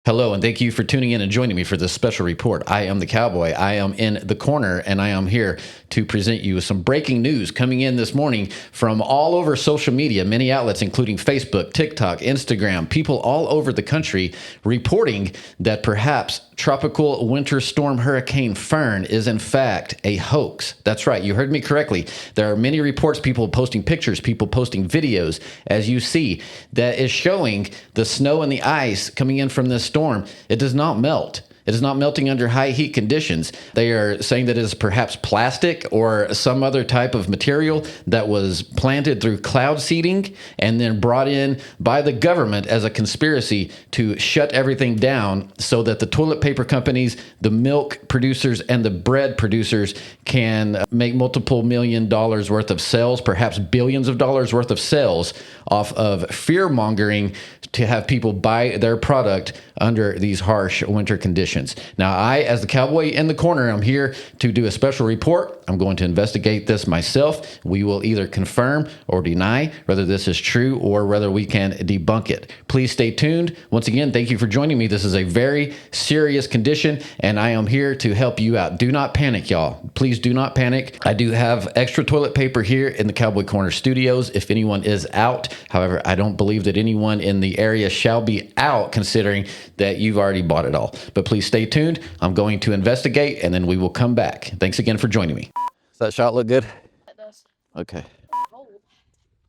Hello, and thank you for tuning in and joining me for this special report. I am the Cowboy. I am in the corner, and I am here to present you with some breaking news coming in this morning from all over social media, many outlets, including Facebook, TikTok, Instagram, people all over the country reporting that perhaps Tropical Winter Storm Hurricane Fern is in fact a hoax. That's right, you heard me correctly. There are many reports, people posting pictures, people posting videos, as you see, that is showing the snow and the ice coming in from this storm. It does not melt. It is not melting under high heat conditions. They are saying that it is perhaps plastic or some other type of material that was planted through cloud seeding and then brought in by the government as a conspiracy to shut everything down so that the toilet paper companies, the milk producers, and the bread producers can make multiple $1 million worth of sales, perhaps billions of dollars worth of sales off of fear mongering to have people buy their product under these harsh winter conditions. Now, I, as the Cowboy in the corner, I'm here to do a special report. I'm going to investigate this myself. We will either confirm or deny whether this is true or whether we can debunk it. Please stay tuned. Once again, thank you for joining me. This is a very serious condition, and I am here to help you out. Do not panic, y'all. Please do not panic. I do have extra toilet paper here in the Cowboy Corner studios if anyone is out. However, I don't believe that anyone in the area shall be out, considering that you've already bought it all. But please stay tuned. I'm going to investigate, and then we will come back. Thanks again for joining me. Does that shot look good? It does. Okay.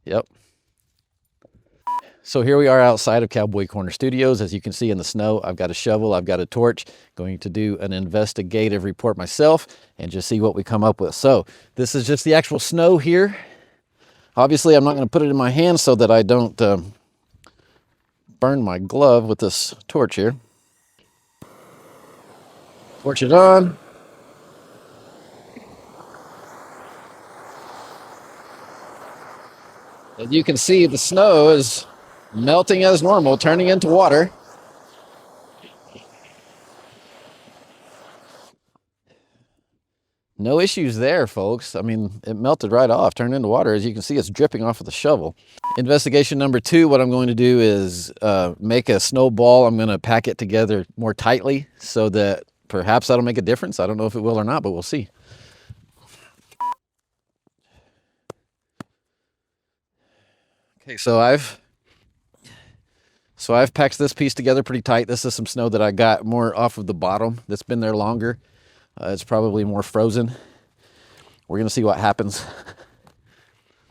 Yep. So here we are outside of Cowboy Corner Studios. As you can see in the snow, I've got a shovel, I've got a torch, going to do an investigative report myself and just see what we come up with. So this is just the actual snow here. Obviously, I'm not going to put it in my hand so that I don't burn my glove with this torch here. Torch it on. As you can see, the snow is melting as normal, turning into water. No issues there, folks. I mean, it melted right off, turned into water. As you can see, it's dripping off of the shovel. Investigation number 2, what I'm going to do is make a snowball. I'm going to pack it together more tightly so that perhaps that'll make a difference. I don't know if it will or not, but we'll see. Okay, so I've packed this piece together pretty tight. This is some snow that I got more off of the bottom that's been there longer. It's probably more frozen. We're going to see what happens.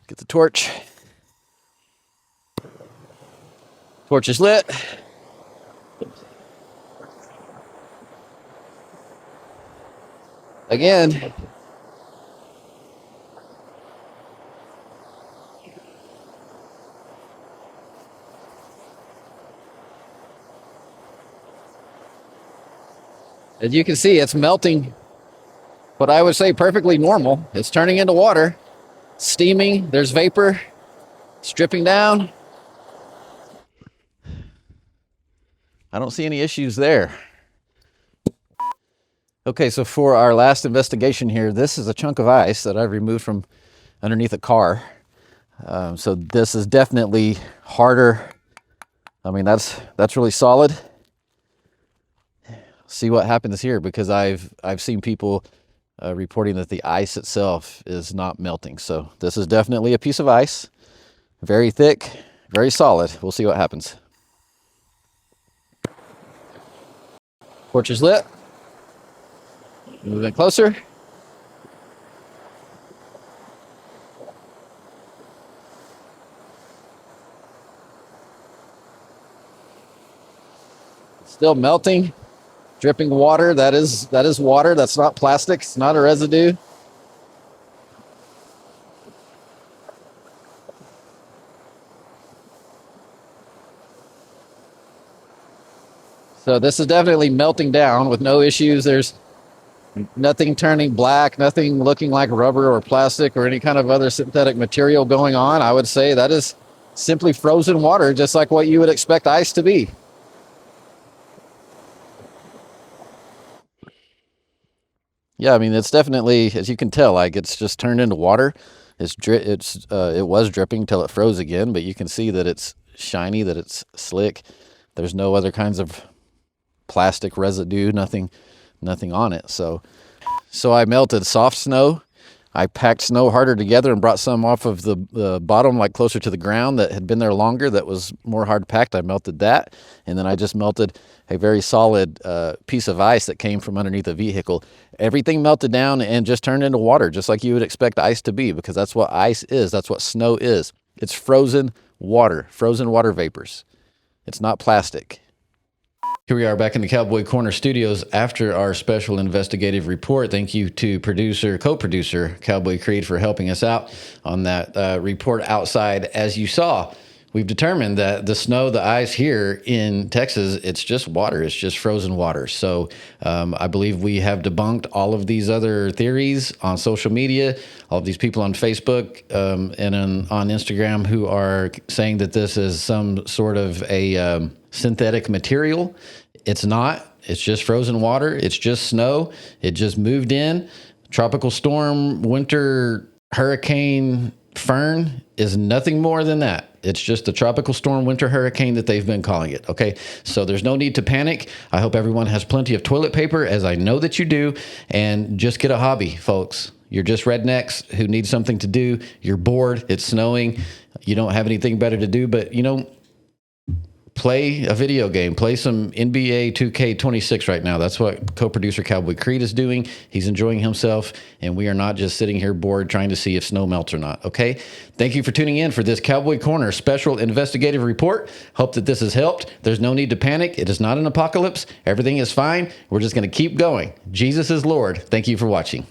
Get the torch. Torch is lit. Again. As you can see, it's melting, what I would say perfectly normal. It's turning into water, steaming, there's vapor, it's dripping down. I don't see any issues there. Okay, so for our last investigation here, this is a chunk of ice that I've removed from underneath a car. So this is definitely harder. I mean, that's really solid. See what happens here, because I've seen people reporting that the ice itself is not melting. So this is definitely a piece of ice, very thick, very solid. We'll see what happens. Torch is lit. Moving closer. Still melting. Dripping water, that is water, that's not plastic, it's not a residue. So this is definitely melting down with no issues. There's nothing turning black, nothing looking like rubber or plastic or any kind of other synthetic material going on. I would say that is simply frozen water, just like what you would expect ice to be. Yeah, I mean, it's definitely, as you can tell, like it's just turned into water. It was dripping till it froze again, but you can see that it's shiny, that it's slick. There's no other kinds of plastic residue, nothing on it. So I melted soft snow. I packed snow harder together and brought some off of the bottom, like closer to the ground, that had been there longer, that was more hard packed. I melted that, and then I just melted a very solid piece of ice that came from underneath the vehicle. Everything melted down and just turned into water, just like you would expect ice to be, because that's what ice is. That's what snow is. It's frozen water vapors. It's not plastic. Here we are back in the Cowboy Corner studios after our special investigative report. Thank you to co-producer Cowboy Creed for helping us out on that report outside. As you saw, we've determined that the snow, the ice here in Texas, it's just water. It's just frozen water. So I believe we have debunked all of these other theories on social media, all of these people on Facebook and on Instagram who are saying that this is some sort of a synthetic material. It's not. It's just frozen water. It's just snow. It just moved in. Tropical storm, winter, hurricane, Fern is nothing more than that. It's just a tropical storm, winter hurricane that they've been calling it. Okay. So there's no need to panic. I hope everyone has plenty of toilet paper, as I know that you do, and just get a hobby, folks. You're just rednecks who need something to do. You're bored. It's snowing. You don't have anything better to do, but play a video game, play some NBA 2K26 right now. That's what co-producer Cowboy Creed is doing. He's enjoying himself, and we are not just sitting here bored trying to see if snow melts or not, okay? Thank you for tuning in for this Cowboy Corner special investigative report. Hope that this has helped. There's no need to panic. It is not an apocalypse. Everything is fine. We're just going to keep going. Jesus is Lord. Thank you for watching.